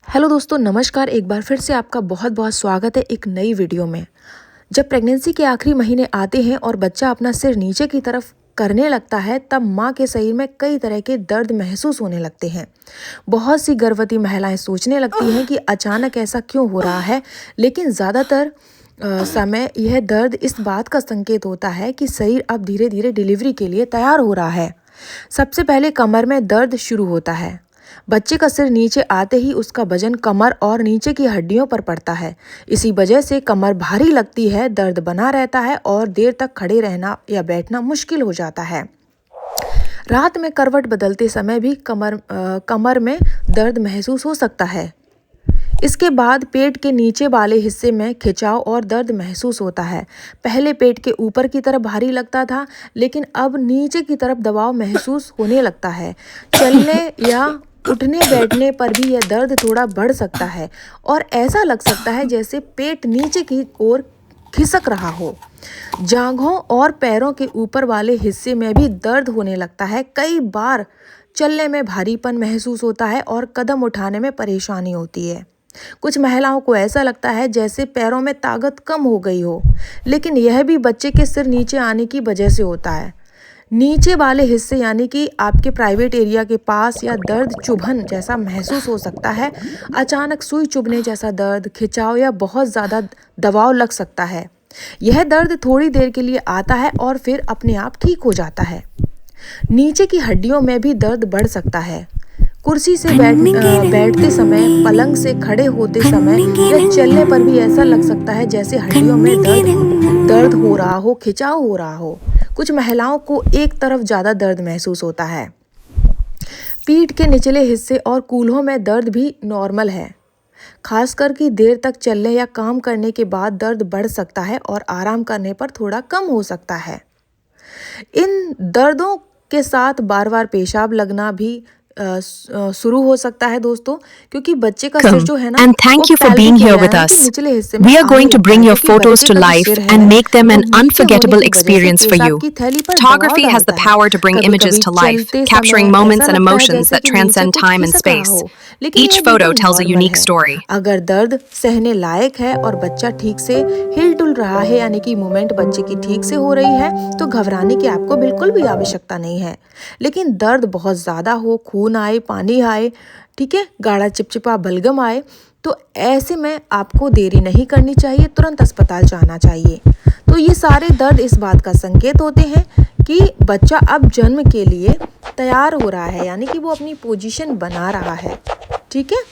Hello दोस्तों, नमस्कार। एक बार फिर से आपका बहुत बहुत स्वागत है एक नई वीडियो में। जब प्रेगनेंसी के आखिरी महीने आते हैं और बच्चा अपना सिर नीचे की तरफ करने लगता है, तब माँ के शरीर में कई तरह के दर्द महसूस होने लगते हैं। बहुत सी गर्भवती महिलाएं सोचने लगती हैं कि अचानक ऐसा क्यों हो रहा है, लेकिन ज़्यादातर समय यह दर्द इस बात का संकेत होता है कि शरीर अब धीरे धीरे डिलीवरी के लिए तैयार हो रहा है। सबसे पहले कमर में दर्द शुरू होता है। बच्चे का सिर नीचे आते ही उसका वजन कमर और नीचे की हड्डियों पर पड़ता है। इसी वजह से कमर भारी लगती है, दर्द बना रहता है और देर तक खड़े रहना या बैठना मुश्किल हो जाता है। रात में करवट बदलते समय भी कमर में दर्द महसूस हो सकता है। इसके बाद पेट के नीचे वाले हिस्से में खिंचाव और दर्द महसूस होता है। पहले पेट के ऊपर की तरफ भारी लगता था, लेकिन अब नीचे की तरफ दबाव महसूस होने लगता है। चलने या उठने बैठने पर भी यह दर्द थोड़ा बढ़ सकता है और ऐसा लग सकता है जैसे पेट नीचे की ओर खिसक रहा हो। जांघों और पैरों के ऊपर वाले हिस्से में भी दर्द होने लगता है। कई बार चलने में भारीपन महसूस होता है और कदम उठाने में परेशानी होती है। कुछ महिलाओं को ऐसा लगता है जैसे पैरों में ताकत कम हो गई हो, लेकिन यह भी बच्चे के सिर नीचे आने की वजह से होता है। नीचे वाले हिस्से यानी कि आपके प्राइवेट एरिया के पास या दर्द चुभन जैसा महसूस हो सकता है। अचानक सुई चुभने जैसा दर्द, खिंचाव या बहुत ज़्यादा दबाव लग सकता है। यह दर्द थोड़ी देर के लिए आता है और फिर अपने आप ठीक हो जाता है। नीचे की हड्डियों में भी दर्द बढ़ सकता है। कुर्सी से बैठते समय, पलंग से खड़े होते समय या चलने पर भी ऐसा लग सकता है जैसे हड्डियों में दर्द हो रहा हो, खिंचाव हो रहा हो। कुछ महिलाओं को एक तरफ ज़्यादा दर्द महसूस होता है। पीठ के निचले हिस्से और कूल्हों में दर्द भी नॉर्मल है। खासकर कि देर तक चलने या काम करने के बाद दर्द बढ़ सकता है और आराम करने पर थोड़ा कम हो सकता है। इन दर्दों के साथ बार बार पेशाब लगना भी शुरू हो सकता है दोस्तों, क्योंकि बच्चे का सिर जो है ना, and thank you for being here with us. We are going to bring your photos to life and make them an unforgettable experience for you. Photography has the power to bring images to life, capturing moments and emotions that transcend time and space. Each photo tells a unique story. अगर दर्द सहने लायक है और बच्चा ठीक से हिल डुल रहा है, यानी कि मूवमेंट बच्चे की ठीक से हो रही है, तो घबराने की आपको बिल्कुल भी आवश्यकता नहीं है। लेकिन दर्द बहुत ज़्यादा हो, खून आए, पानी आए, ठीक है, गाढ़ा चिपचिपा बलगम आए, तो ऐसे में आपको देरी नहीं करनी चाहिए, तुरंत अस्पताल जाना चाहिए। तो ये सारे दर्द इस बात का संकेत होते हैं कि बच्चा अब जन्म के लिए तैयार हो रहा है, यानी कि वो अपनी पोजीशन बना रहा है। ठीक है।